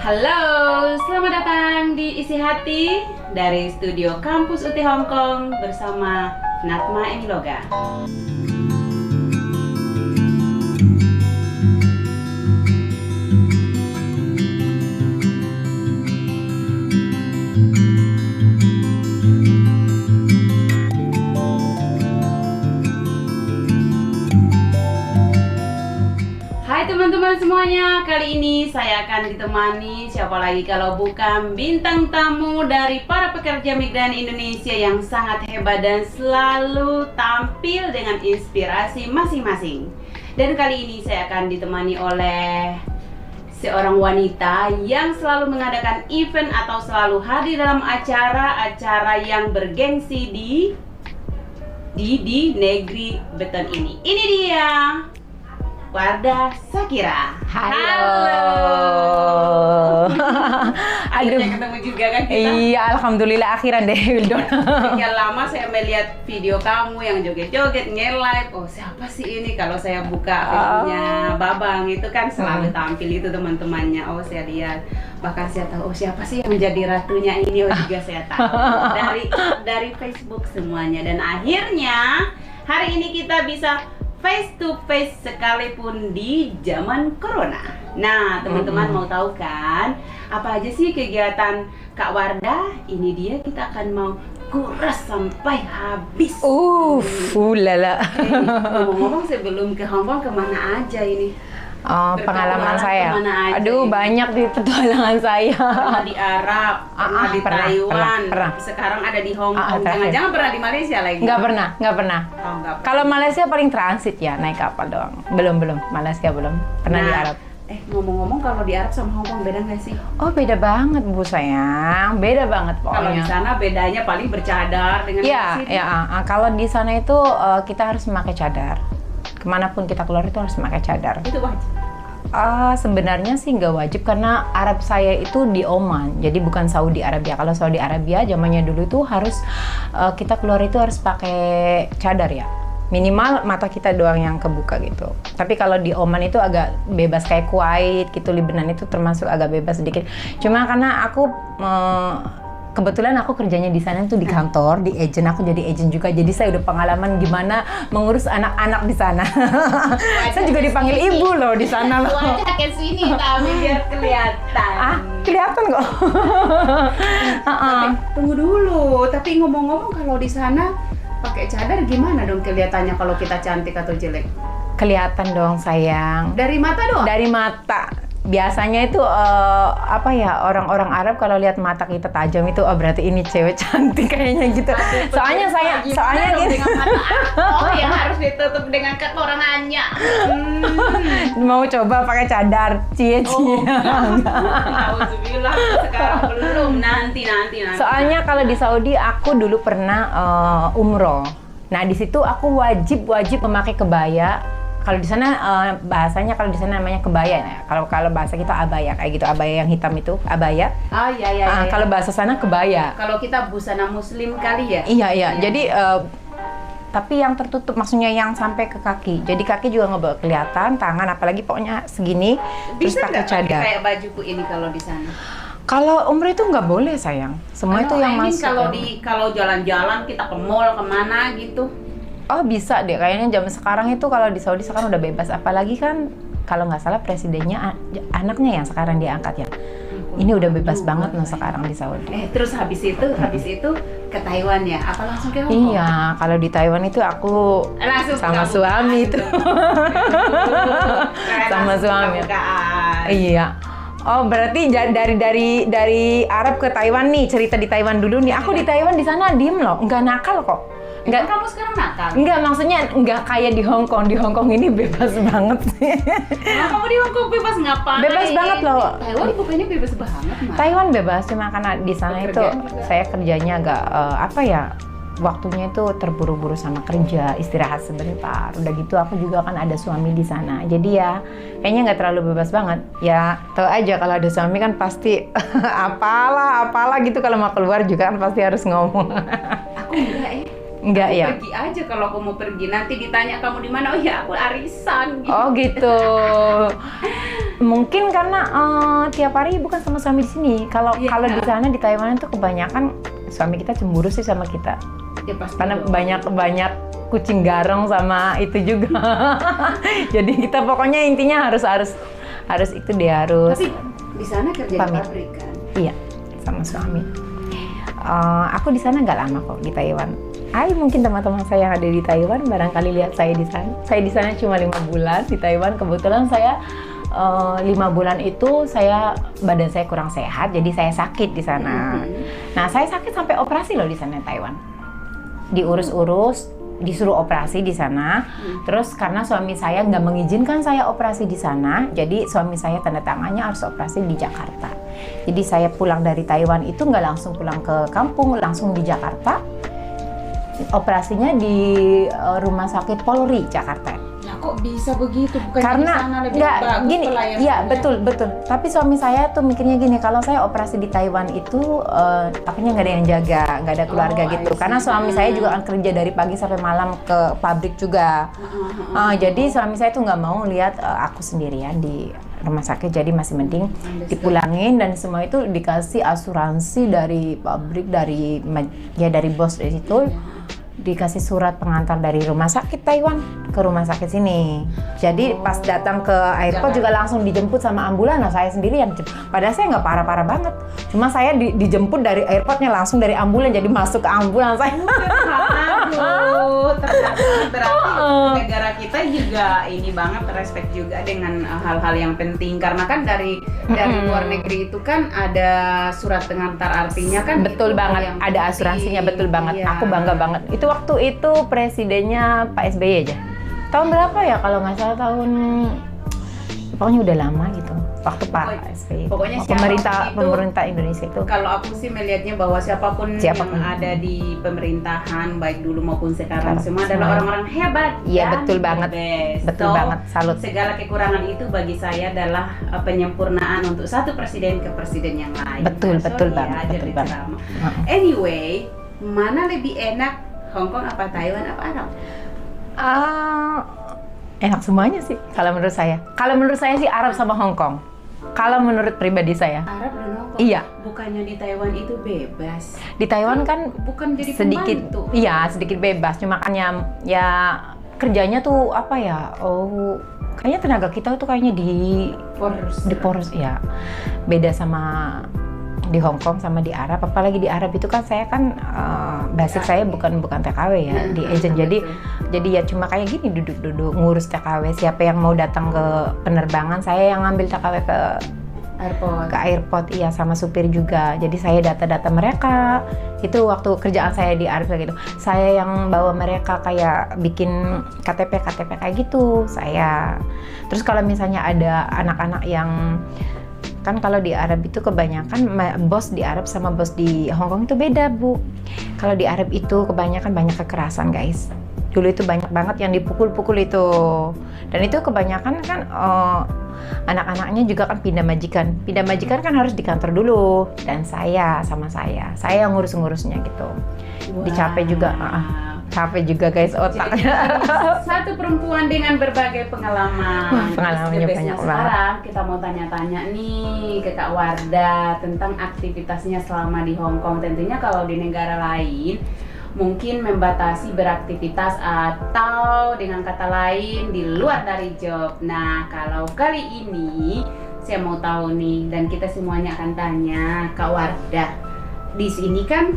Halo, selamat datang di Isi Hati dari studio Kampus UT Hong Kong bersama Natma Emiloga. Hai teman-teman semuanya, kali ini saya akan ditemani siapa lagi kalau bukan bintang tamu dari para pekerja migran Indonesia yang sangat hebat dan selalu tampil dengan inspirasi masing-masing. Dan kali ini saya akan ditemani oleh seorang wanita yang selalu mengadakan event atau selalu hadir dalam acara-acara yang bergengsi di negeri beton ini. Ini dia, Wardah Shakira. Halo. Akhirnya ketemu juga kan kita? Iya, alhamdulillah akhiran deh, Wildon. Sekian lama saya melihat video kamu yang joget-joget, nge-live. Oh, siapa sih ini? Kalau saya buka Facebooknya Babang itu kan selalu tampil itu teman-temannya. Oh, saya lihat. Bahkan saya tahu, oh siapa sih yang menjadi ratunya ini? Oh, juga saya tahu. Dari Facebook semuanya. Dan akhirnya hari ini kita bisa face to face sekalipun di zaman corona. Nah, teman-teman mau tahu kan apa aja sih kegiatan Kak Wardah? Ini dia, kita akan mau kuras sampai habis. Lala. Ngomong-ngomong sebelum ke Hong Kong kemana aja ini? Pengalaman saya. Aja Aduh, ini? Banyak di petualangan saya. Pernah di Arab, pernah di Taiwan, pernah. Sekarang ada di Hong Kong. Terakhir. Jangan pernah di Malaysia lagi? Nggak pernah. Oh, nggak pernah. Kalau Malaysia paling transit ya, naik kapal doang. Belum. Malaysia belum. Pernah di Arab. Ngomong-ngomong, kalau di Arab sama Hong Kong beda nggak sih? Oh, beda banget Bu sayang. Beda banget pokoknya. Kalau di sana bedanya paling bercadar dengan di sini. Kalau di sana itu kita harus memakai cadar. Kemanapun kita keluar itu harus memakai cadar. Itu wajib? Sebenarnya sih nggak wajib karena Arab saya itu di Oman, jadi bukan Saudi Arabia. Kalau Saudi Arabia zamannya dulu itu harus kita keluar itu harus pakai cadar ya. Minimal mata kita doang yang kebuka gitu. Tapi kalau di Oman itu agak bebas kayak Kuwait gitu, Lebanon itu termasuk agak bebas sedikit. Cuma karena aku kebetulan aku kerjanya di sana itu di kantor, di agent, aku jadi agent juga. Jadi saya udah pengalaman gimana mengurus anak-anak di sana. Saya juga dipanggil ibu loh di sana loh. Wajah ke sini tapi biar kelihatan. Kelihatan kok. Tapi tunggu dulu. Tapi ngomong-ngomong, kalau di sana pakai cadar gimana dong kelihatannya kalau kita cantik atau jelek? Kelihatan dong sayang. Dari mata doang? Dari mata. Biasanya itu orang-orang Arab kalau lihat mata kita tajam itu berarti ini cewek cantik kayaknya gitu. Soalnya gini. Dengan mata yang harus ditutup dengan ketorangannya. Mau coba pakai cadar, cie. Alhamdulillah, sekarang belum, nanti. Soalnya kalau di Saudi aku dulu pernah umroh. Nah di situ aku wajib memakai kebaya. Kalau di sana bahasanya kalau di sana namanya kebaya ya. Kalau bahasa kita abaya kayak gitu, abaya yang hitam itu abaya. Oh iya. Kalau bahasa sana kebaya. Kalau kita busana muslim kali ya? Iya. Jadi tapi yang tertutup, maksudnya yang sampai ke kaki. Jadi kaki juga nggak boleh kelihatan, tangan apalagi pokoknya segini. Bisa terus pakai cadar. Kayak bajuku ini kalau di sana? Kalau umroh itu nggak boleh sayang. Semua itu yang masuk. Kalau jalan-jalan kita ke mall kemana gitu? Oh bisa deh, kayaknya zaman sekarang itu kalau di Saudi sekarang udah bebas. Apalagi kan kalau nggak salah presidennya anaknya yang sekarang diangkat ya. Ini udah bebas banget loh sekarang di Saudi. Terus habis itu ke Taiwan ya? Apa langsung ke Hong Kong? Iya, kalau di Taiwan itu aku langsung sama suami itu. Sama suami. Iya. Oh berarti dari Arab ke Taiwan nih, cerita di Taiwan dulu nih. Aku di Taiwan di sana diem loh, nggak nakal kok. Enggak, kamu sekarang nakal? Enggak, maksudnya enggak kayak di Hong Kong. Di Hong Kong ini bebas banget sih. Nah, kamu di Hong Kong bebas ngapain? Bebas banget loh. Taiwan bukannya bebas banget, Mas? Taiwan bebas, cuma karena di sana itu saya kerjanya agak waktunya itu terburu-buru sama kerja, istirahat sebentar. Udah gitu aku juga kan ada suami di sana. Jadi ya kayaknya nggak terlalu bebas banget. Ya tau aja kalau ada suami kan pasti apalah gitu, kalau mau keluar juga kan pasti harus ngomong. Aku enggak ya. Enggak Aku ya? pergi aja kalau aku mau pergi. Nanti ditanya kamu di mana? Oh ya aku arisan. Gitu. Oh gitu. Mungkin karena tiap hari bukan sama suami di sini. Kalau Iya. kalau di sana di Taiwan itu kebanyakan suami kita cemburu sih sama kita. Ya pasti Karena dong. banyak kucing garong sama itu juga. Jadi kita pokoknya intinya harus itu dia harus. Tapi di sana kerja di pamit. pabrik kan? Iya, sama suami. Aku di sana nggak lama kok di Taiwan. Mungkin teman-teman saya yang ada di Taiwan barangkali lihat saya di sana. Saya di sana cuma 5 bulan di Taiwan. Kebetulan saya 5 bulan itu badan saya kurang sehat, jadi saya sakit di sana. Nah, saya sakit sampai operasi loh di sana di Taiwan. Diurus-urus, disuruh operasi di sana. Terus karena suami saya nggak mengizinkan saya operasi di sana, jadi suami saya tanda tangannya harus operasi di Jakarta. Jadi saya pulang dari Taiwan itu nggak langsung pulang ke kampung, langsung di Jakarta. Operasinya di Rumah Sakit Polri Jakarta. Lah kok bisa begitu? Bukan Karena di sana lebih nggak bagus gini, pelayanannya? iya betul. Tapi suami saya tuh mikirnya gini, kalau saya operasi di Taiwan itu apanya nggak ada yang jaga, nggak ada keluarga Oh, gitu. I see. Karena suami saya juga kan kerja dari pagi sampai malam ke pabrik juga. Jadi suami saya tuh nggak mau lihat aku sendirian di rumah sakit, jadi masih mending dipulangin dan semua itu dikasih asuransi dari pabrik, dari bos dari situ. Dikasih surat pengantar dari rumah sakit Taiwan ke rumah sakit sini. Jadi pas datang ke airport juga langsung dijemput sama ambulan. Nah, saya sendiri yang padahal saya nggak parah-parah banget. Cuma saya dijemput dari airportnya langsung dari ambulan, jadi masuk ke ambulan saya. Aduh, berarti negara kita juga ini banget respect juga dengan hal-hal yang penting, karena kan dari luar negeri itu kan ada surat pengantar, artinya kan Betul itu hal banget, yang ada penting. asuransinya, betul banget. Iya. Aku bangga banget. Itu waktu itu presidennya Pak SBY aja. Tahun berapa ya kalau nggak salah pokoknya udah lama gitu. Waktu Pak SBY. Pokoknya pemerintah Indonesia itu. Kalau aku sih melihatnya bahwa siapapun yang ada di pemerintahan baik dulu maupun sekarang semua adalah orang-orang hebat. Iya, dan betul banget. best. Betul banget, salut. Segala kekurangan itu bagi saya adalah penyempurnaan untuk satu presiden ke presiden yang lain. Betul, Nah, betul sorry banget, ya, betul jadi banget. drama. Anyway, mana lebih enak, Hong Kong apa Taiwan apa Arab? Enak semuanya sih kalau menurut saya. Kalau menurut saya sih Arab sama Hong Kong. Kalau menurut pribadi saya. Arab dan Hong Kong. Iya. Bukannya di Taiwan itu bebas. Di Taiwan kan Bukan jadi sedikit, pembantu. iya sedikit bebas. Cuma kan ya kerjanya tuh apa ya? Kayaknya tenaga kita tuh kayaknya di poros ya. Beda sama di Hong Kong sama di Arab. Apalagi di Arab itu kan saya kan basic saya bukan TKW ya, di agent. Jadi ya cuma kayak gini duduk-duduk ngurus TKW. Siapa yang mau datang ke penerbangan, saya yang ngambil TKW ke airport, iya, sama supir juga. Jadi saya data-data mereka. Itu waktu kerjaan saya di Arab gitu. Saya yang bawa mereka kayak bikin KTP kayak gitu. Saya. Terus kalau misalnya ada anak-anak yang kan kalau di Arab itu kebanyakan bos di Arab sama bos di Hong Kong itu beda, Bu. Kalau di Arab itu kebanyakan banyak kekerasan, guys. Dulu itu banyak banget yang dipukul-pukul itu. Dan itu kebanyakan kan anak-anaknya juga kan pindah majikan. Pindah majikan kan harus di kantor dulu. Dan saya yang ngurus-ngurusnya gitu. Wow. Capek juga guys otaknya. Satu perempuan dengan berbagai pengalaman. Pengalamannya Terus banyak sekarang banget. kita mau tanya-tanya nih ke Kak Wardah tentang aktivitasnya selama di Hong Kong. Tentunya kalau di negara lain mungkin membatasi beraktivitas atau dengan kata lain di luar dari job. Nah, kalau kali ini saya mau tahu nih, dan kita semuanya akan tanya Kak Wardah. Di sini kan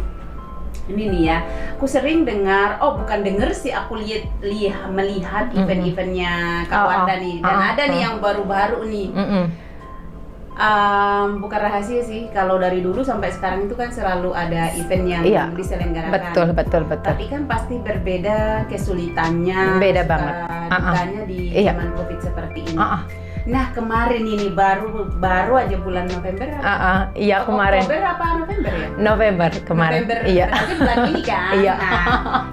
ini nih ya, aku sering dengar, bukan denger sih, aku melihat event-eventnya Kak Wardah nih, dan ada nih yang baru-baru nih. Bukan rahasia sih, kalau dari dulu sampai sekarang itu kan selalu ada event yang diselenggarakan. Betul. Tapi kan pasti berbeda kesulitannya, Beda banget. dukanya di zaman COVID seperti ini. Nah, kemarin ini baru aja bulan November. Iya, kemarin. Oktober apa November ya? November kemarin. November, Iya. berarti bulan ini kan. Iya.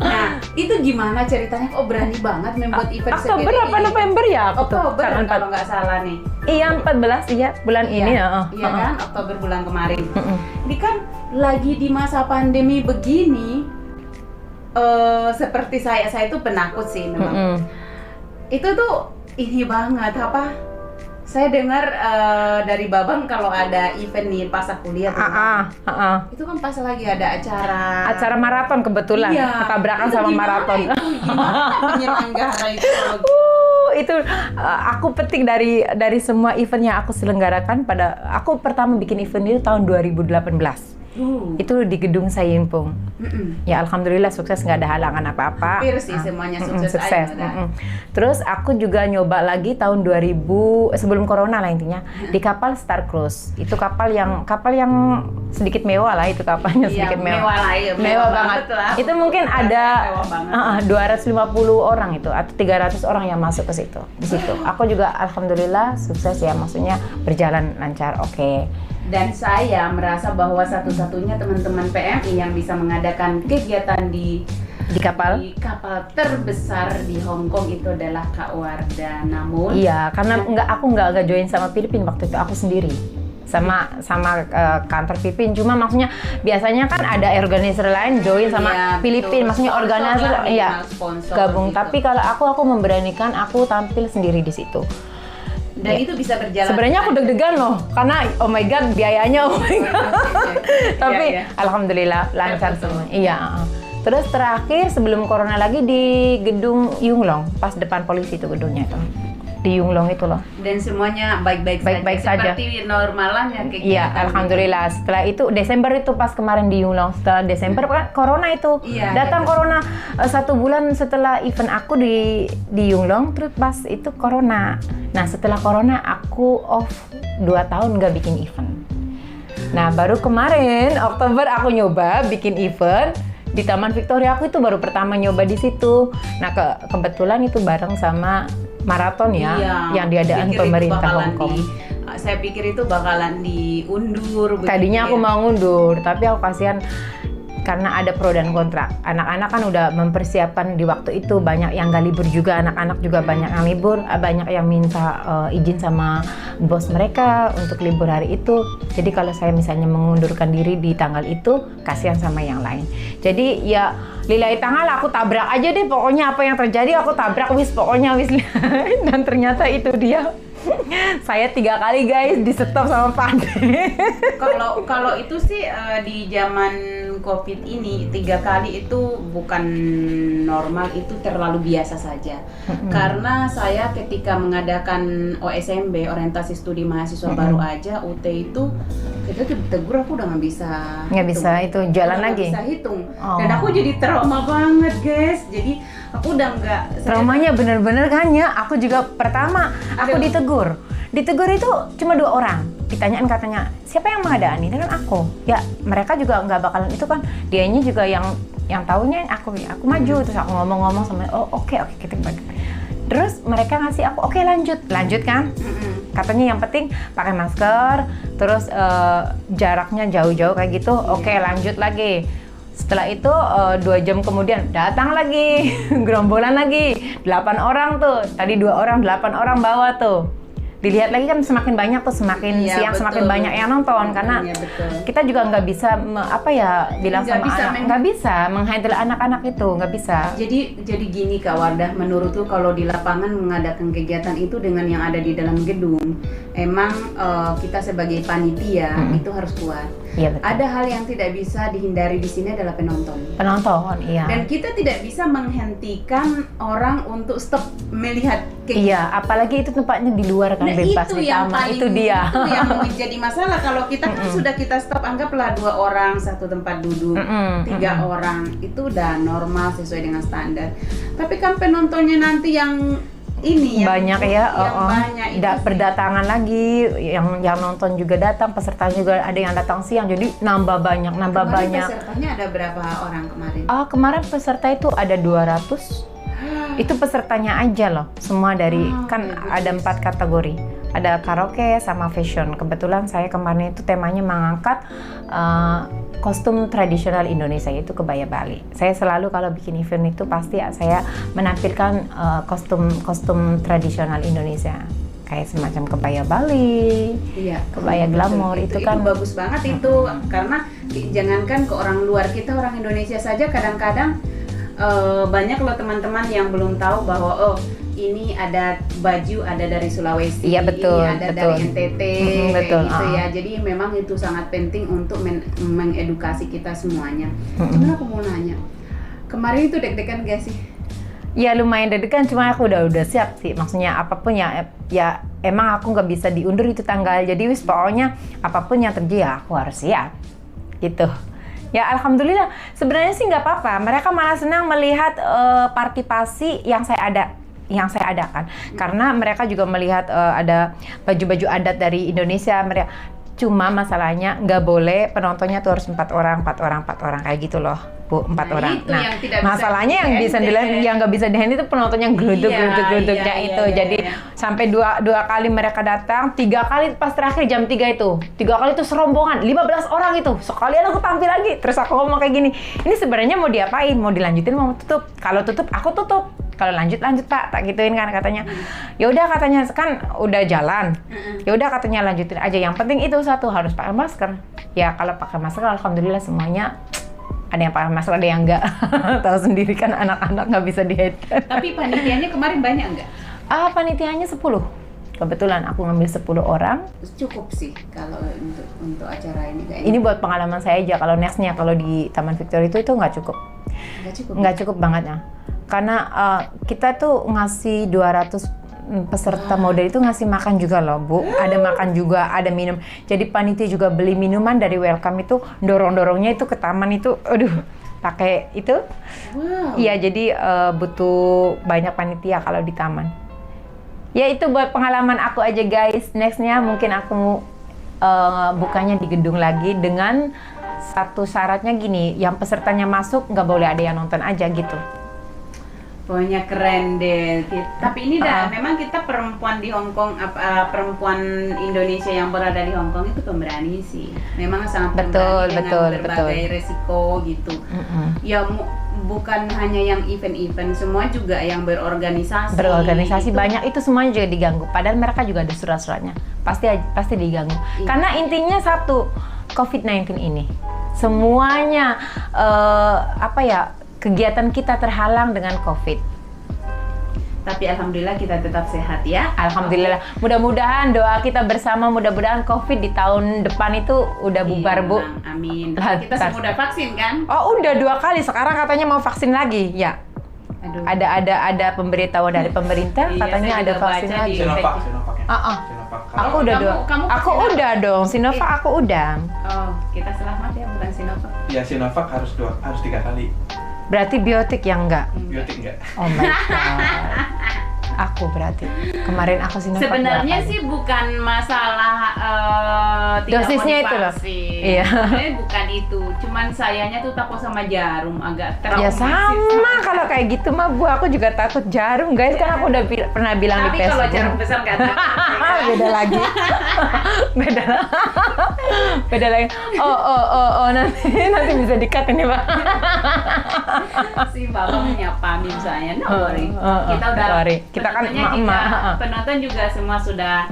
Nah, itu gimana ceritanya? Kok berani banget membuat event segede Oktober apa ini? November ya? Oktober kalau nggak salah nih. Iya, 14 iya bulan ini ya. Iya kan, Oktober bulan kemarin. Ini kan lagi di masa pandemi begini. seperti saya itu penakut sih memang. Itu tuh ini banget apa? Saya dengar dari Babang kalau ada event nih pas aku lihat itu kan pas lagi ada acara maraton kebetulan, tabrakan sama maraton. Gimana penyelenggara itu? Itu aku petik dari semua event yang aku selenggarakan. Aku pertama bikin event itu tahun 2018. Itu di gedung Sayinpung. Ya alhamdulillah sukses, nggak ada halangan apa-apa. Hampir sih semuanya sukses. Terus aku juga nyoba lagi tahun 2000 sebelum corona lah intinya di kapal Star Cruise. Itu kapal yang sedikit mewah lah, itu kapalnya sedikit mewah. Mewah banget lah. Itu mungkin ada 250 orang itu atau 300 orang yang masuk ke situ. Di situ aku juga alhamdulillah sukses ya, maksudnya berjalan lancar. Oke. Dan saya merasa bahwa satu-satunya teman-teman PMI yang bisa mengadakan kegiatan di kapal terbesar di Hong Kong itu adalah Kak Wardah. Namun karena aku nggak join sama Filipina waktu itu, aku sendiri sama kantor Filipina. Cuma maksudnya biasanya kan ada organizer lain join sama Filipina, maksudnya organizer gabung. Gitu. Tapi kalau aku memberanikan aku tampil sendiri di situ. Dan itu bisa berjalan. Sebenarnya aku deg-degan loh, karena oh my god biayanya Tapi alhamdulillah lancar semua. Terus terakhir sebelum corona lagi di gedung Yunglong, pas depan polisi itu gedungnya itu. Di Yunglong itu loh. Dan semuanya baik-baik saja. Seperti normalnya kayak gitu. Iya, alhamdulillah. Setelah itu Desember itu pas kemarin di Yunglong. Setelah Desember kan corona itu. Datang corona 1 bulan setelah event aku di Yunglong, terus pas itu corona. Nah, setelah corona aku off 2 tahun nggak bikin event. Nah, baru kemarin Oktober aku nyoba bikin event di Taman Victoria. Aku itu baru pertama nyoba di situ. Nah, kebetulan itu bareng sama maraton yang diadakan pemerintah Hong Kong. Saya pikir itu bakalan diundur. Tadinya aku mau ngundur, tapi aku kasihan karena ada pro dan kontra. Anak-anak kan udah mempersiapkan di waktu itu, banyak yang nggak libur juga, anak-anak juga banyak yang libur, banyak yang minta izin sama bos mereka untuk libur hari itu. Jadi kalau saya misalnya mengundurkan diri di tanggal itu, kasihan sama yang lain. Jadi ya lillahi ta'ala aku tabrak aja deh, pokoknya apa yang terjadi aku tabrak pokoknya wis. Dan ternyata itu dia. Saya 3 kali guys di stop sama Pak. Kalau itu sih di zaman COVID ini 3 kali itu bukan normal, itu terlalu biasa saja. Karena saya ketika mengadakan OSMB, orientasi studi mahasiswa baru aja UT itu, kita tuh ditegur, aku udah nggak bisa itu jalan lagi. Nggak bisa hitung. Dan aku jadi trauma banget guys. Jadi aku udah nggak. Traumanya bener-bener kan ya. Aku juga pertama aku ditegur itu cuma 2 orang. Ditanyain katanya siapa yang mengadakan ini, kan aku. Ya mereka juga nggak bakalan itu kan. Dianya juga yang tahunya aku maju. Terus aku ngomong-ngomong sama oke kita bagi. Terus mereka ngasih aku oke, lanjut kan. Katanya yang penting pakai masker, terus jaraknya jauh-jauh kayak gitu. Oke, lanjut lagi. Setelah itu 2 jam kemudian datang lagi gerombolan lagi 8 orang tuh, tadi 2 orang 8 orang bawa tuh. Dilihat lagi kan semakin banyak tuh, semakin siang betul, semakin banyak yang nonton karena kita juga nggak bisa bilang sama anak, nggak bisa menghandle anak-anak itu, nggak bisa. Jadi gini Kak Wardah, menurutku kalau di lapangan mengadakan kegiatan itu dengan yang ada di dalam gedung, emang kita sebagai panitia itu harus kuat. Iya, betul. Ada hal yang tidak bisa dihindari di sini adalah penonton. Iya. Dan kita tidak bisa menghentikan orang untuk stop melihat kegiatan. Iya, apalagi itu tempatnya di luar kan, bebas di taman. Itu dia. Itu yang menjadi masalah. Kalau kita kan sudah kita stop, anggaplah 2 orang satu tempat duduk, 3 orang itu udah normal sesuai dengan standar. Tapi kan penontonnya nanti yang ini banyak banyak berdatangan lagi, yang nonton juga datang, peserta juga ada yang datang siang, jadi nambah banyak. Pesertanya ada berapa orang kemarin? Kemarin peserta itu ada 200. Itu pesertanya aja loh, semua dari ada 4 kategori. Ada karaoke sama fashion. Kebetulan saya kemarin itu temanya mengangkat kostum tradisional Indonesia, yaitu kebaya Bali. Saya selalu kalau bikin event itu pasti saya menampilkan kostum tradisional Indonesia. Kayak semacam kebaya Bali, kebaya glamor itu kan bagus banget itu, karena jangankan ke orang luar, kita orang Indonesia saja kadang-kadang banyak loh teman-teman yang belum tahu bahwa oh ini ada baju ada dari Sulawesi, Iya, betul, ini ada betul. dari NTT, kayak betul, gitu ya. Jadi memang itu sangat penting untuk mengedukasi kita semuanya. Cuman aku mau nanya, kemarin itu deg-degan gak sih? Ya lumayan deg-degan, cuma aku udah siap sih. Maksudnya apapun ya emang aku nggak bisa diundur itu tanggal. Jadi wis pokoknya apapun yang terjadi ya aku harus siap. Gitu. Ya alhamdulillah. Sebenarnya sih nggak apa-apa. Mereka malah senang melihat partisipasi yang saya adakan. Karena mereka juga melihat ada baju-baju adat dari Indonesia. Cuma masalahnya nggak boleh penontonnya tuh harus 4 orang kayak gitu loh. Bu, 4 orang. Itu yang tidak bisa masalahnya yang bisa dilihat, yang nggak bisa dilihat itu penontonnya geruduk Iya, itu. iya, Jadi iya. sampai dua kali mereka datang, 3 kali pas terakhir jam 3 itu. 3 kali itu serombongan, 15 orang itu. Sekalian aku tampil lagi. Terus aku ngomong kayak gini, ini sebenarnya mau diapain? Mau dilanjutin mau tutup? Kalau tutup aku tutup. Kalau lanjut Pak, tak gituin kan katanya. Ya udah katanya kan udah jalan. Ya udah katanya lanjutin aja. Yang penting itu satu harus pakai masker. Ya kalau pakai masker alhamdulillah semuanya ada yang pakai masker, ada yang enggak. Tahu sendiri kan anak-anak nggak bisa diheadkan. Tapi panitianya kemarin banyak nggak? Panitianya 10. Kebetulan aku ngambil 10 orang. Cukup sih kalau untuk acara ini kayaknya. Ini buat pengalaman saya aja. Kalau nextnya kalau di Taman Victory itu nggak cukup. Nggak cukup banget ya. Karena kita tuh ngasih 200 peserta model itu ngasih makan juga loh Bu, ada makan juga, ada minum. Jadi panitia juga beli minuman dari welcome itu, dorongnya itu ke taman itu, aduh pakai itu. Wow. Iya jadi butuh banyak panitia kalau di taman. Ya itu buat pengalaman aku aja guys. Nextnya mungkin aku bukanya di gedung lagi dengan satu syaratnya gini, yang pesertanya masuk nggak boleh ada yang nonton aja gitu. Pokoknya keren deh. Tapi ini memang kita perempuan di Hong Kong, perempuan Indonesia yang berada di Hong Kong itu pemberani sih. Memang sangat pemberani dengan berbagai resiko gitu. Ya bukan hanya yang event-event, semua juga yang berorganisasi. Berorganisasi gitu. Banyak itu semuanya juga diganggu. Padahal mereka juga ada surat-suratnya. Pasti diganggu. Iya. Karena intinya satu, COVID-19 ini. Semuanya kegiatan kita terhalang dengan COVID. Tapi alhamdulillah kita tetap sehat ya. Alhamdulillah. Mudah-mudahan doa kita bersama, mudah-mudahan COVID di tahun depan itu udah bubar, Bu. Amin. Kita semua udah vaksin kan? Oh, udah 2 kali. Sekarang katanya mau vaksin lagi, ya. Aduh. Ada pemberitahuan dari pemerintah katanya ada vaksin lagi. Sinovac. Aku udah aku udah dong. Sinovac aku udah. Oh, kita selamat ya, bukan Sinovac. Ya Sinovac harus 3 kali. Berarti biotik yang enggak? Biotik enggak. Oh my god. Aku berarti kemarin aku Sinovac. Sebenarnya sih bukan masalah dosisnya itu loh. Iya. Sebenarnya bukan itu. Cuman sayanya tuh takut sama jarum, agak trauma. Ya sama kalau kayak gitu mah Bu, aku juga takut jarum guys. Kan aku udah pernah bilang tapi di Facebook. Tapi kalau jarum besar nggak takut. Beda lagi. Beda lagi. Oh nanti bisa di-cut ini Pak. Si Bapak menyapa misalnya. No worry. Kita udah sorry. Kita kan emak-emak. Penonton juga semua sudah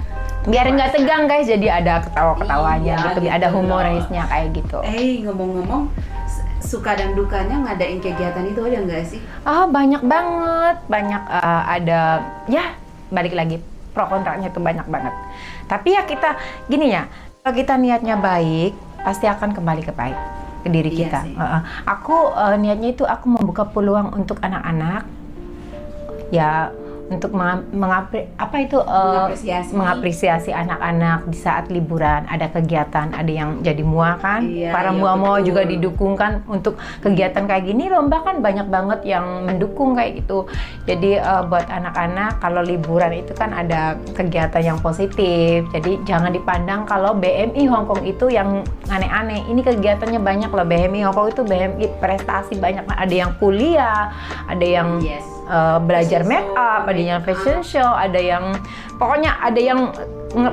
biar nggak tegang guys, jadi ada ketawa-ketawanya iya, gitu, ada humorisnya kayak gitu. Ngomong-ngomong, suka dan dukanya ngadain kegiatan itu ada nggak sih? Banyak banget, ada ya balik lagi pro kontranya itu banyak banget. Tapi ya kita gini ya, kalau kita niatnya baik pasti akan kembali ke baik ke diri kita. Aku niatnya itu aku membuka peluang untuk anak-anak ya, untuk mengapresiasi anak-anak di saat liburan, ada kegiatan, ada yang jadi MUA kan, para MUA juga didukungkan untuk kegiatan kayak gini. Lomba kan banyak banget yang mendukung kayak gitu. Jadi buat anak-anak kalau liburan itu kan ada kegiatan yang positif. Jadi jangan dipandang kalau BMI Hong Kong itu yang aneh-aneh. Ini kegiatannya banyak loh. BMI Hong Kong itu BMI prestasi banyak. Ada yang kuliah, ada yang belajar make up, ada yang fashion show, ada yang pokoknya ada yang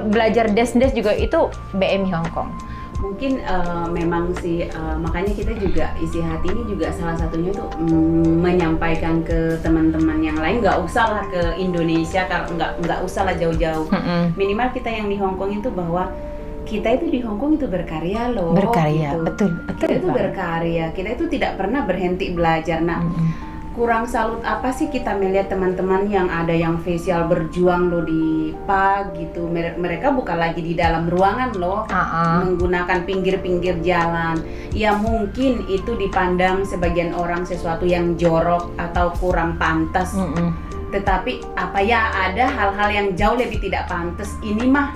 belajar dance juga, itu BMI Hong Kong. Mungkin memang sih makanya kita juga isi hati ini juga salah satunya tuh menyampaikan ke teman-teman yang lain, nggak usah lah ke Indonesia, nggak usah lah jauh-jauh. Minimal kita yang di Hong Kong itu bahwa kita itu di Hong Kong itu berkarya loh. Berkarya, gitu. betul. Kita itu berkarya, kita itu tidak pernah berhenti belajar. Nah, kurang salut apa sih kita melihat teman-teman yang ada yang facial berjuang loh di park gitu. Mereka bukan lagi di dalam ruangan loh, menggunakan pinggir-pinggir jalan. Ya mungkin itu dipandang sebagian orang sesuatu yang jorok atau kurang pantas. Tetapi apa ya, ada hal-hal yang jauh lebih tidak pantas. Ini mah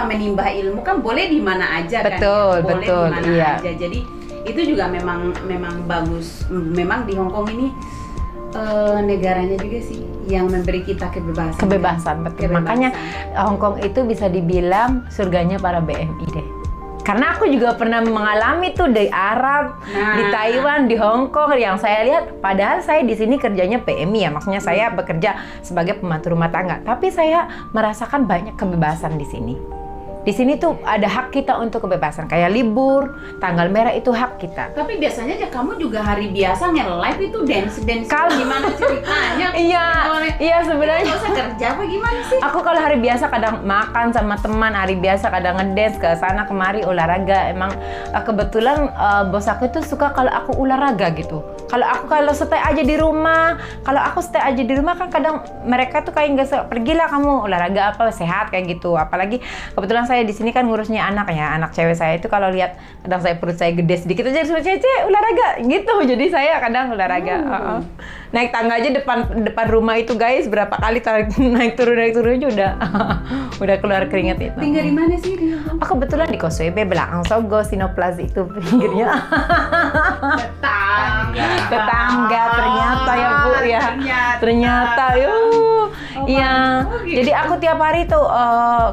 menimba ilmu kan boleh di mana aja kan. Boleh di mana aja. Jadi itu juga memang bagus. Memang di Hong Kong ini negaranya juga sih yang memberi kita kebebasan, betul. Makanya Hong Kong itu bisa dibilang surganya para BMI deh. Karena aku juga pernah mengalami tuh di Arab, di Taiwan, di Hong Kong yang saya lihat. Padahal saya di sini kerjanya PMI ya, maksudnya saya bekerja sebagai pembantu rumah tangga. Tapi saya merasakan banyak kebebasan di sini. Di sini tuh ada hak kita untuk kebebasan, kayak libur, tanggal merah itu hak kita. Tapi biasanya aja kamu juga hari biasa nge-live itu dance gimana ceritanya? Iya sebenarnya. Nggak usah kerja apa gimana sih? Aku kalau hari biasa kadang makan sama teman, hari biasa kadang ngedance ke sana kemari olahraga. Emang kebetulan bos aku itu suka kalau aku olahraga gitu. Kalau stay aja di rumah, kan kadang mereka tuh kayak nggak pergilah kamu olahraga apa sehat kayak gitu. Apalagi kebetulan saya di sini kan ngurusnya anak cewek saya itu kalau lihat kadang perut saya gede sedikit aja suruh cece olahraga gitu. Jadi saya kadang olahraga. Naik tangga aja depan rumah itu guys, berapa kali naik turun aja udah keluar keringat itu. Tinggal di mana sih? Aku kebetulan di Causeway Bay belakang Sogo, Sinoplas itu pinggirnya. Tetangga ternyata ya Bu ya. Ternyata iya. Jadi aku tiap hari tuh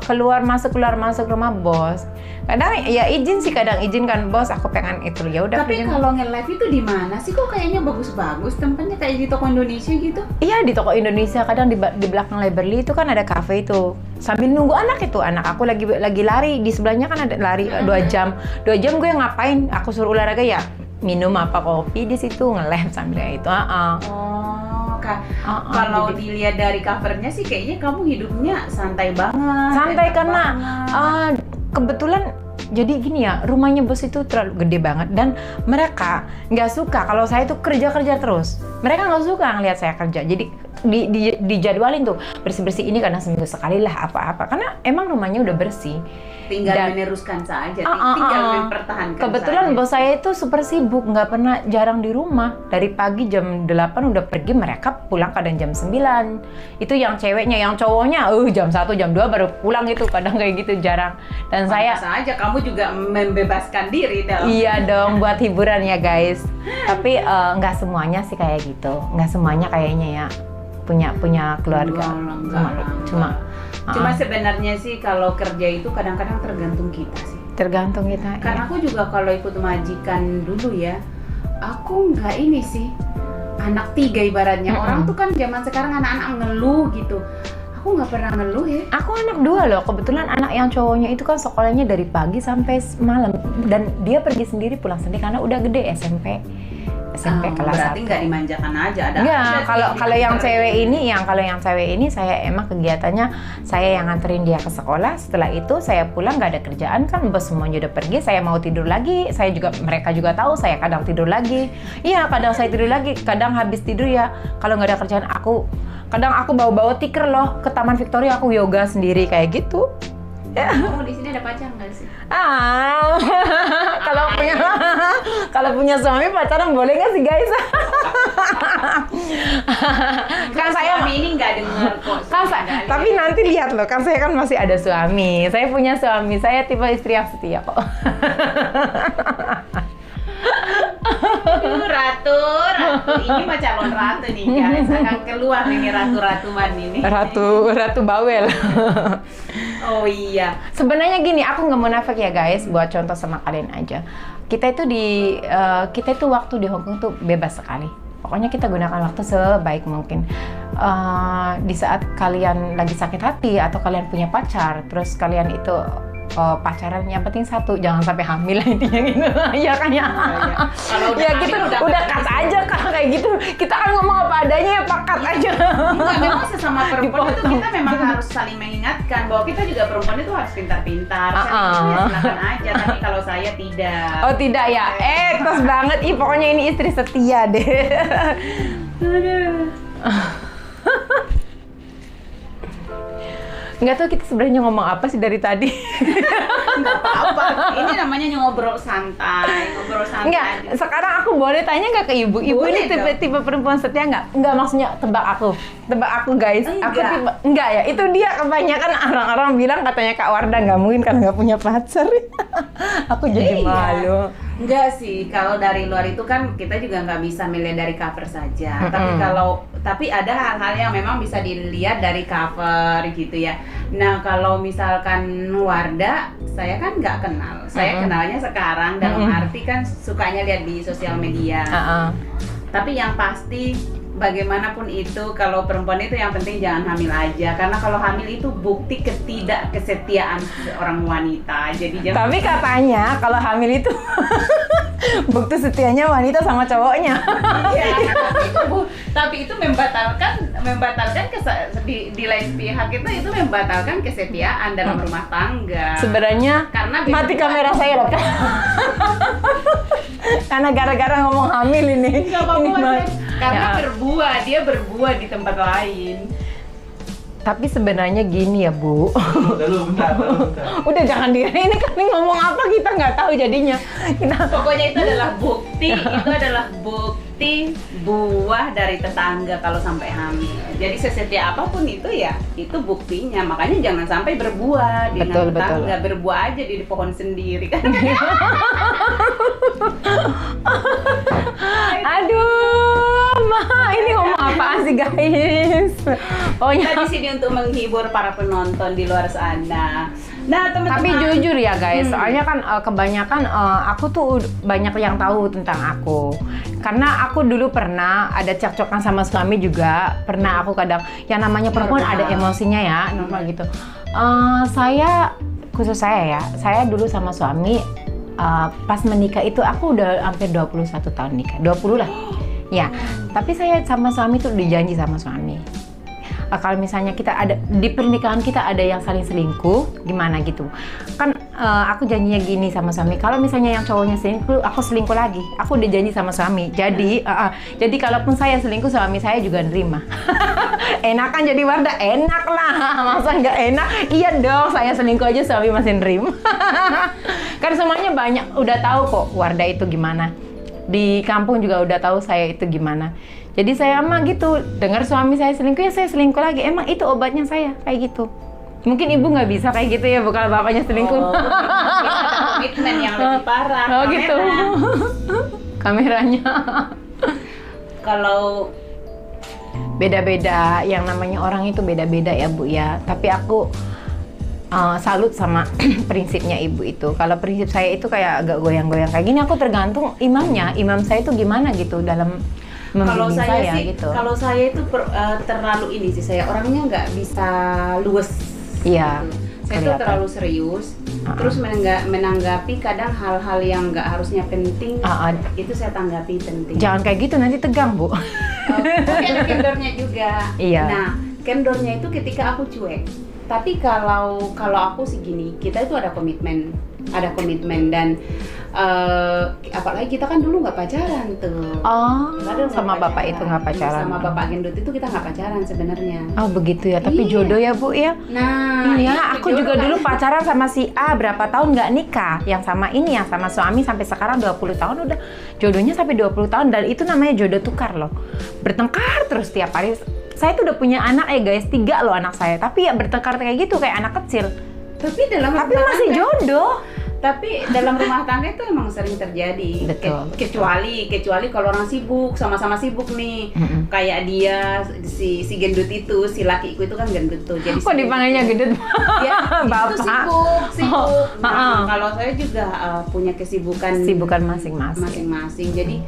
keluar masuk rumah bos. Kadang ya izin kan bos, aku pengen itu ya udah. Tapi kalau nge-live itu di mana sih? Kok kayaknya bagus-bagus tempatnya kayak di toko Indonesia gitu? Iya di toko Indonesia, kadang di belakang Liberly itu kan ada cafe itu. Sambil nunggu anak aku lagi lari, di sebelahnya kan ada lari 2 jam. 2 jam gue ngapain? Aku suruh olahraga ya minum apa kopi di situ nge-live sambil itu. Kalau dilihat dari covernya sih kayaknya kamu hidupnya santai banget. Santai karena kebetulan jadi gini ya, rumahnya bos itu terlalu gede banget dan mereka nggak suka kalau saya tuh kerja terus. Mereka nggak suka ngelihat saya kerja. Jadi dijadwalin tuh bersih ini kadang seminggu sekali lah apa-apa. Karena emang rumahnya udah bersih. Tinggal meneruskan saja, tinggal mempertahankan. Kebetulan saja. Bos saya itu super sibuk, nggak pernah jarang di rumah. Dari pagi jam 8 udah pergi, mereka pulang kadang jam 9. Itu yang ceweknya, yang cowoknya jam 1, jam 2 baru pulang gitu. Kadang kayak gitu jarang. Dan saya saja kamu juga membebaskan diri dong. Iya dong, buat hiburan ya guys. Tapi nggak semuanya sih kayak gitu. Nggak semuanya kayaknya ya punya keluarga. Cuma sebenarnya sih kalau kerja itu kadang-kadang tergantung kita sih. Tergantung kita. Karena aku juga kalau ikut majikan dulu ya, aku nggak ini sih anak 3 ibaratnya. Orang tuh kan zaman sekarang anak-anak ngeluh gitu. Aku nggak pernah ngeluh ya. Aku anak 2 loh. Kebetulan anak yang cowoknya itu kan sekolahnya dari pagi sampai malam dan dia pergi sendiri pulang sendiri karena udah gede SMP kelas 1. Berarti nggak dimanjakan aja ada. Nggak, kalau yang cewek ini saya emang kegiatannya saya yang nganterin dia ke sekolah. Setelah itu saya pulang nggak ada kerjaan kan, bos semuanya udah pergi. Saya mau tidur lagi. Mereka juga tahu saya kadang tidur lagi. Iya, kadang saya tidur lagi. Kadang habis tidur ya kalau nggak ada kerjaan kadang aku bawa tiker loh ke Taman Victoria, aku yoga sendiri kayak gitu. Kamu di sini ada pacar nggak sih? Kalau punya suami pacaran boleh nggak sih guys? Kan saya ini nggak dengar kok. Tapi nanti lihat loh, kan saya kan masih ada suami. Saya punya suami, saya tipe istri yang setia kok. Ratu, ini mah calon ratu nih guys, akan keluar ini ratu-ratuan ini. Ratu bawel. Oh iya. Sebenarnya gini, aku nggak munafik ya guys, buat contoh sama kalian aja. Kita itu waktu di Hong Kong tuh bebas sekali. Pokoknya kita gunakan waktu sebaik mungkin. Di saat kalian lagi sakit hati atau kalian punya pacar, terus kalian itu pacaran yang penting satu, jangan sampai hamil lah intinya gitu. Iya kan ya. Kalau ya gitu udah cut aja kan kayak gitu. Kita kan ngomong apa adanya ya cut aja. Enggak, memang sesama perempuan itu kita memang harus saling mengingatkan bahwa kita juga perempuan itu harus pintar-pintar. Ya silakan aja, tapi kalau saya tidak. Oh tidak ya. Tos banget. Pokoknya ini istri setia deh. Aduh. Nggak tahu kita sebenarnya ngomong apa sih dari tadi. Nggak apa-apa. Ini namanya ngobrol santai aja. Enggak, sekarang aku boleh tanya nggak ke ibu? Ibu Boleh ini tipe perempuan setia nggak? Enggak, maksudnya tebak aku guys. Aku Enggak. tipe, enggak ya, itu dia kebanyakan orang-orang bilang katanya Kak Wardah nggak mungkin karena nggak punya pacar. Aku jadi Iya. malu. Enggak sih, kalau dari luar itu kan kita juga nggak bisa melihat dari cover saja. Mm-mm. Tapi ada hal-hal yang memang bisa dilihat dari cover gitu ya. Nah kalau misalkan Wardah, saya kan nggak kenal. Saya kenalnya sekarang dalam arti kan sukanya lihat di sosial media. Tapi yang pasti bagaimanapun itu, kalau perempuan itu yang penting jangan hamil aja. Karena kalau hamil itu bukti ketidakkesetiaan seorang wanita. Jadi jangan. Tapi katanya kalau hamil itu bukti setianya wanita sama cowoknya. Iya, tapi itu membatalkan di lain pihak itu membatalkan kesetiaan dalam rumah tangga. Sebenarnya Karena mati kamera saya loh. Karena gara-gara ngomong hamil ini. Nggak apa-apa, Ini mah- Mas. Karena Ya. dia berbuah di tempat lain. Tapi sebenarnya gini ya Bu. Bentar. Udah jangan diri ini kan ini ngomong apa kita nggak tahu jadinya. Kita Pokoknya itu adalah bukti buah dari tetangga kalau sampai hamil. Jadi sesetia apapun itu ya, itu buktinya. Makanya jangan sampai berbuah di Betul, tetangga, berbuah aja di pohon sendiri kan. aduh, ini ngomong apaan sih guys? Oh Kita ya. di sini untuk menghibur para penonton di luar sana. Nah, teman-teman. Tapi jujur ya guys, soalnya kan kebanyakan aku tuh banyak yang tahu tentang aku. Karena aku dulu pernah ada cekcokan sama suami juga. Pernah aku kadang yang namanya perempuan Normal. ada emosinya ya, normal gitu. Khusus saya ya, saya dulu sama suami pas menikah itu aku udah hampir 21 tahun nikah, 20 lah. Ya, tapi saya sama suami tuh dijanji sama suami. Kalau misalnya kita ada di pernikahan kita ada yang saling selingkuh, gimana gitu. Kan aku janjinya gini sama suami, kalau misalnya yang cowoknya selingkuh, aku selingkuh lagi. Aku udah janji sama suami. Jadi kalaupun saya selingkuh, suami saya juga nerima. Enak kan jadi Wardah? Enak lah. Masa nggak enak? Iya dong, saya selingkuh aja suami masih nerima. Kan semuanya banyak udah tahu kok Wardah itu gimana. Di kampung juga udah tahu saya itu gimana. Jadi saya mah gitu, dengar suami saya selingkuh ya saya selingkuh lagi. Emang itu obatnya saya kayak gitu. Mungkin ibu nggak bisa kayak gitu ya, bukan bapaknya selingkuh. Oh, kita ada komitmen yang lebih parah. Oh gitu. Kameranya. Kalau Beda-beda, yang namanya orang itu beda-beda ya Bu ya. Tapi aku salut sama prinsipnya ibu itu. Kalau prinsip saya itu kayak agak goyang-goyang kayak gini, aku tergantung imamnya. Imam saya itu gimana gitu dalam kalau membimbing saya sih, gitu. kalau saya itu terlalu ini sih, saya orangnya nggak bisa luwes. Iya. Gitu. Saya tuh kelihatan. terlalu serius, terus menanggapi kadang hal-hal yang nggak harusnya penting, itu saya tanggapi penting. Jangan kayak gitu, nanti tegang Bu. Mungkin kendornya juga. Iya. Nah, kendornya itu ketika aku cuek. Tapi kalau aku sih gini, kita itu ada komitmen dan apalagi kita kan dulu nggak pacaran tuh. Oh, Padahal sama nggak bapak itu nggak pacaran. Sama bapak gendut itu kita nggak pacaran sebenarnya. Oh begitu ya, tapi Iya. jodoh ya Bu ya. Nah, Iya, itu aku juga jodoh dulu kan. pacaran sama si A berapa tahun nggak nikah. Yang sama ini, yang sama suami sampai sekarang 20 tahun udah. Jodohnya sampai 20 tahun dan itu namanya jodoh tukar loh. Bertengkar terus tiap hari. Saya tuh udah punya anak guys, 3 loh anak saya. Tapi ya bertengkar kayak gitu kayak anak kecil. Tapi Tapi masih jodoh. Tapi dalam rumah tangga itu emang sering terjadi. Betul. Kecuali kalau orang sibuk, sama-sama sibuk nih. Kayak dia si gendut itu, si lakiku itu kan gendut tuh. Jadi Kok dipanggilnya gendut? Ya, Bapak. itu sibuk. Oh, Nah, kalau saya juga punya kesibukan masing-masing. Jadi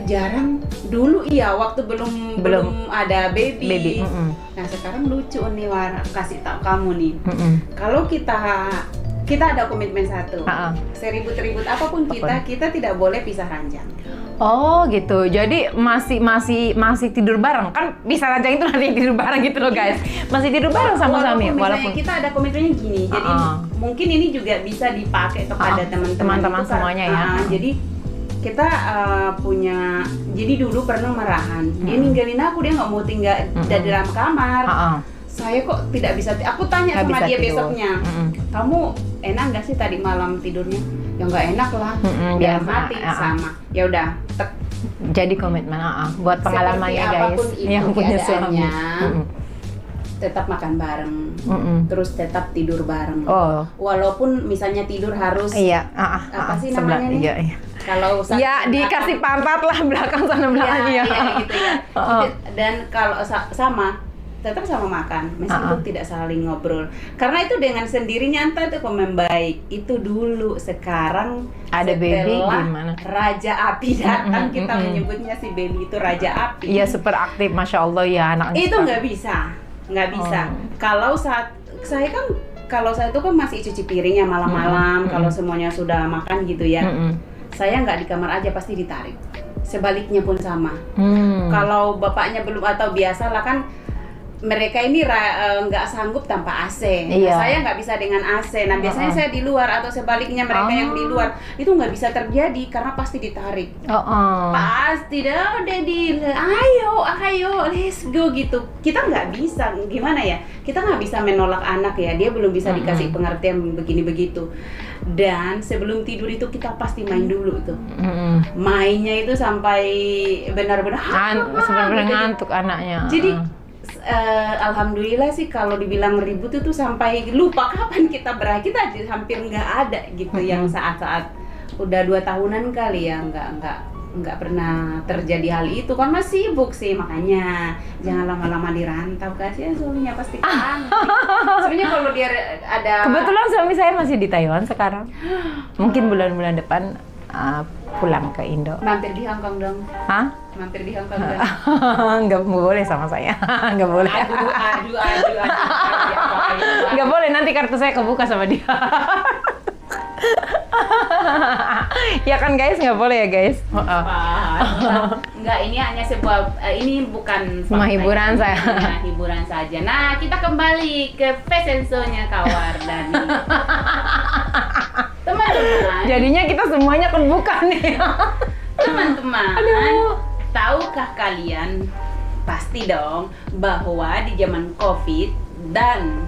jarang dulu waktu belum ada baby. Nah, sekarang lucu nih kasih tahu kamu nih. Kalau kita ada komitmen satu. Seribut-ribut apapun kita tidak boleh pisah ranjang. Oh gitu, jadi masih tidur bareng kan? Bisa ranjang itu nanti tidur bareng gitu loh guys. Masih tidur bareng sama suami walaupun kita ada komitmennya gini. Jadi mungkin ini juga bisa dipakai kepada teman-teman Teman-teman itu kan. semuanya ya. Jadi kita punya, jadi dulu pernah marahan, dia ninggalin aku, dia nggak mau tinggal di dalam kamar. Saya kok tidak bisa, aku tanya Nggak sama bisa dia tidur. besoknya, kamu enak nggak sih tadi malam tidurnya? Ya nggak enak lah, biar biasa, mati sama. Ya udah, Jadi komitmen, buat pengalamannya seperti guys apapun itu yang punya suami. keadaannya, tetap makan bareng, terus tetap tidur bareng. Oh, Walaupun misalnya tidur harus iya, apa sih sebelah, namanya nih? iya, iya. Kalau Ya dikasih pantat lah belakang sana belakang ya, ya. gitu ya. Dan kalau sama tetap sama makan, meskipun tidak saling ngobrol. Karena itu dengan sendirinya entah itu membaik. Itu dulu, sekarang Ada baby setelah gimana? Raja Api datang, kita menyebutnya si baby itu Raja Api. Iya super aktif, masya Allah ya anaknya. Itu nggak bisa. Kalau saat saya kan, kalau saya itu kan masih cuci piringnya malam-malam, kalau semuanya sudah makan gitu ya. Saya nggak di kamar aja, pasti ditarik. Sebaliknya pun sama. Kalau bapaknya belum atau biasalah kan, mereka ini nggak sanggup tanpa AC. Iya. Saya nggak bisa dengan AC. Nah biasanya saya di luar atau sebaliknya mereka yang di luar, itu nggak bisa terjadi karena pasti ditarik. Pasti dah udah ayo let's go gitu. Kita nggak bisa, gimana ya, kita nggak bisa menolak anak ya, dia belum bisa dikasih pengertian begini begitu. Dan sebelum tidur itu kita pasti main dulu tuh. Mainnya itu sampai benar-benar Sebenarnya gitu. ngantuk anaknya. Jadi alhamdulillah sih, kalau dibilang ribut itu sampai lupa kapan kita berakhir, kita hampir nggak ada gitu. Yang saat-saat udah 2 tahunan kali ya, nggak pernah terjadi hal itu kan, masih sibuk sih. Makanya jangan lama-lama di rantau, kasihan suaminya pasti kangen. Sebenarnya kalau dia ada, Kebetulan suami saya masih di Taiwan sekarang. Mungkin bulan-bulan depan pulang ke Indo. mampir di Hongkong dong. Hah? Mampir di Hongkong dong. Nggak boleh sama saya. Nggak boleh. Aduh. Nggak boleh, nanti kartu saya kebuka sama dia. Ya kan guys, nggak boleh ya guys. Enggak, ini hanya sebuah, ini bukan Cuma fakta, hiburan ini saya. hanya hiburan saja. Nah, kita kembali ke fashion show-nya Kak Wardani. Teman-teman, Jadinya kita semuanya kebuka nih. teman-teman, Aduh. tahukah kalian, pasti dong, bahwa di zaman COVID dan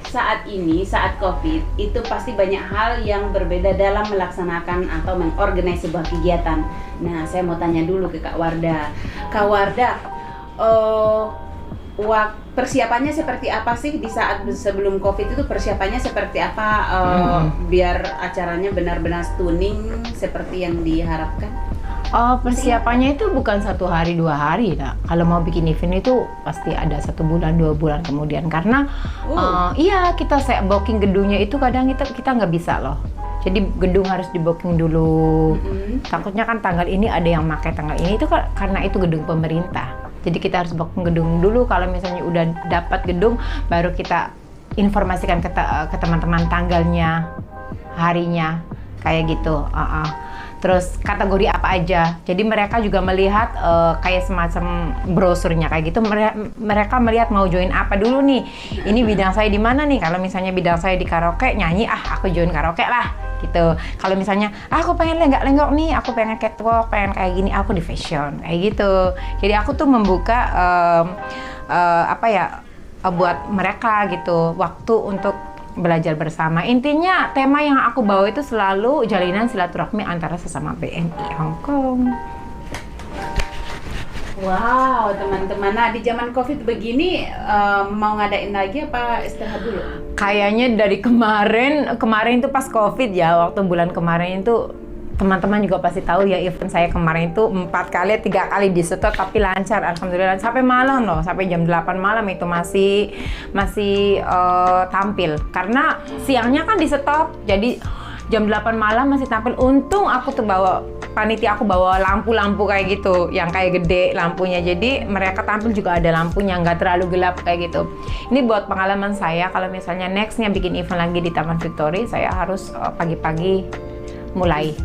saat ini, saat COVID, itu pasti banyak hal yang berbeda dalam melaksanakan atau mengorganisasi sebuah kegiatan. Nah, saya mau tanya dulu ke Kak Wardah. Kak Wardah, persiapannya seperti apa sih di saat sebelum COVID itu, persiapannya seperti apa biar acaranya benar-benar stunning seperti yang diharapkan? Persiapannya itu bukan 1 hari 2 hari, Kak. Kalau mau bikin event itu pasti ada 1 bulan 2 bulan kemudian, karena iya, kita booking gedungnya itu kadang kita nggak bisa loh. Jadi gedung harus di booking dulu. Takutnya kan tanggal ini ada yang pakai tanggal ini, itu karena itu gedung pemerintah. Jadi kita harus booking gedung dulu. Kalau misalnya udah dapat gedung, baru kita informasikan ke teman-teman tanggalnya, harinya, kayak gitu. Terus kategori apa aja. Jadi mereka juga melihat kayak semacam brosurnya kayak gitu. Mereka melihat mau join apa dulu nih. Ini bidang saya di mana nih? Kalau misalnya bidang saya di karaoke, nyanyi, aku join karaoke lah gitu. Kalau misalnya aku pengen lenggak-lenggok nih, aku pengen catwalk, pengen kayak gini, aku di fashion kayak gitu. Jadi aku tuh membuka buat mereka gitu waktu untuk belajar bersama. Intinya tema yang aku bawa itu selalu jalinan silaturahmi antara sesama BNI Hong Kong. Wow, teman-teman. Nah, di zaman COVID begini mau ngadain lagi apa istirahat dulu? Kayaknya dari kemarin itu pas COVID ya, waktu bulan kemarin itu teman-teman juga pasti tahu ya, event saya kemarin itu 3 kali disetot tapi lancar, alhamdulillah, sampai malam loh, sampai jam 8 malam itu masih tampil, karena siangnya kan disetop, jadi jam 8 malam masih tampil. Untung aku tuh panitia aku bawa lampu-lampu kayak gitu, yang kayak gede lampunya, jadi mereka tampil juga ada lampunya, nggak terlalu gelap kayak gitu. Ini buat pengalaman saya, kalau misalnya nextnya bikin event lagi di Taman Victory, saya harus pagi-pagi mulai.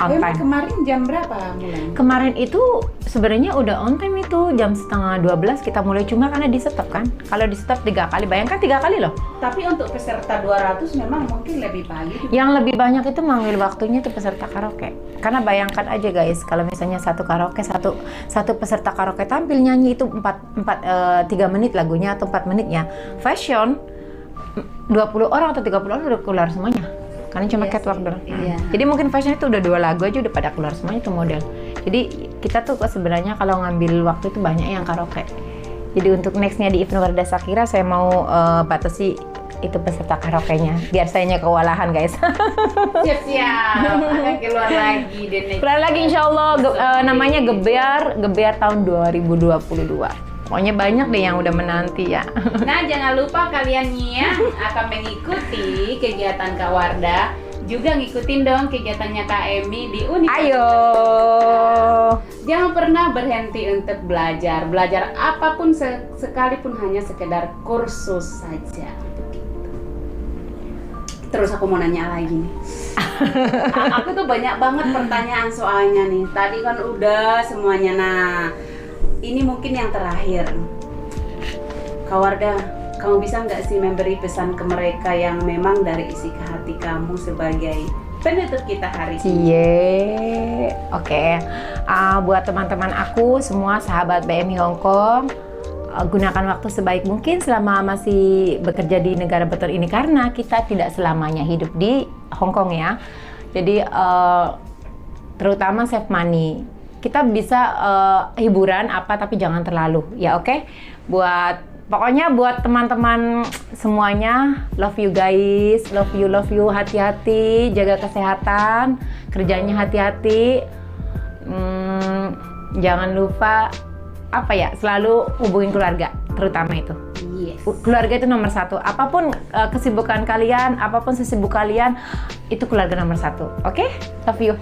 on time. Kemarin jam berapa mulai? Kemarin itu sebenarnya udah on time itu jam 11:30 kita mulai, cuma karena di stop kan. Kalau di stop 3 kali, bayangkan 3 kali loh. Tapi untuk peserta 200 memang mungkin lebih pagi. Yang lebih banyak itu mengambil waktunya itu peserta karaoke. Karena bayangkan aja guys, kalau misalnya satu karaoke, satu peserta karaoke tampil nyanyi itu 3 menit lagunya atau 4 menitnya. Fashion 20 orang atau 30 orang udah keluar semuanya. Karena cuma Iya catwalk sih, doang. iya. Jadi mungkin fashion itu udah 2 lagu aja udah pada keluar semuanya tuh model. Jadi kita tuh sebenarnya kalau ngambil waktu itu banyak yang karaoke. Jadi untuk nextnya di event Wardah Shakira saya mau batasi itu peserta karaoke-nya biar sayanya kewalahan guys. Siap-siap, akan keluar lagi deh next. Keluar lagi insya Allah namanya Gebiar tahun 2022. Pokoknya banyak deh yang udah menanti ya. Nah, jangan lupa kalian yang akan mengikuti kegiatan Kak Wardah, juga ngikutin dong kegiatannya Kak Emi di Universitas. Ayo. Jangan pernah berhenti untuk belajar. Belajar apapun sekalipun hanya sekedar kursus saja. Terus aku mau nanya lagi nih. Aku tuh banyak banget pertanyaan soalnya nih. Tadi kan udah semuanya. Nah, ini mungkin yang terakhir. Kak Wardah, kamu bisa nggak sih memberi pesan ke mereka yang memang dari isi ke hati kamu sebagai penutup kita hari ini? Cie, oke. Buat teman-teman aku semua sahabat BMI Hong Kong, gunakan waktu sebaik mungkin selama masih bekerja di negara betul ini karena kita tidak selamanya hidup di Hong Kong ya. Jadi terutama save money. Kita bisa hiburan apa tapi jangan terlalu ya, oke? Pokoknya buat teman-teman semuanya, love you guys, love you, hati-hati, jaga kesehatan, kerjanya hati-hati, jangan lupa selalu hubungin keluarga, terutama itu. Yes. Keluarga itu nomor 1. Apapun kesibukan kalian, apapun sesibuk kalian, itu keluarga nomor 1. Oke? Love you.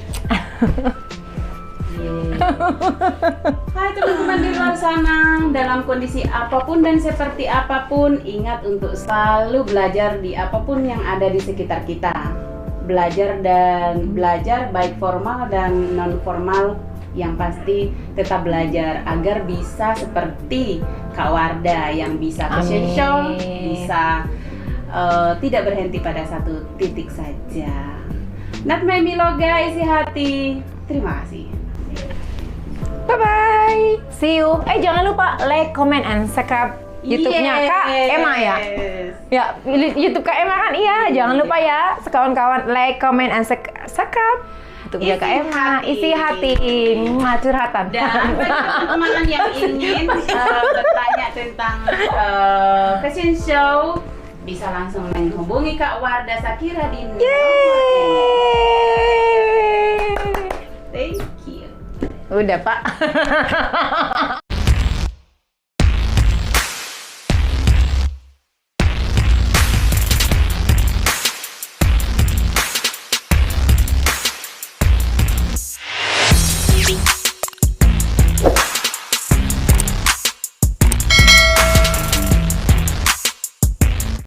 Hai teman-teman di luar sana, dalam kondisi apapun dan seperti apapun, ingat untuk selalu belajar di apapun yang ada di sekitar kita. Belajar baik formal dan non formal, yang pasti tetap belajar agar bisa seperti Kak Wardah yang bisa fashion show, bisa tidak berhenti pada satu titik saja. Not my Miloga, isi hati. Terima kasih. Bye-bye. See you. Jangan lupa like, comment, and subscribe YouTube-nya Kak Emma ya. Ya, YouTube Kak Emma kan? Iya, jangan lupa ya. Kawan-kawan like, comment, and subscribe YouTube-nya Kak Emma. Isi hati. Curhatan. Dan bagi teman-teman yang ingin bertanya tentang fashion show, bisa langsung menghubungi Kak Wardah Shakira di nomor. Thank you. Udah Pak.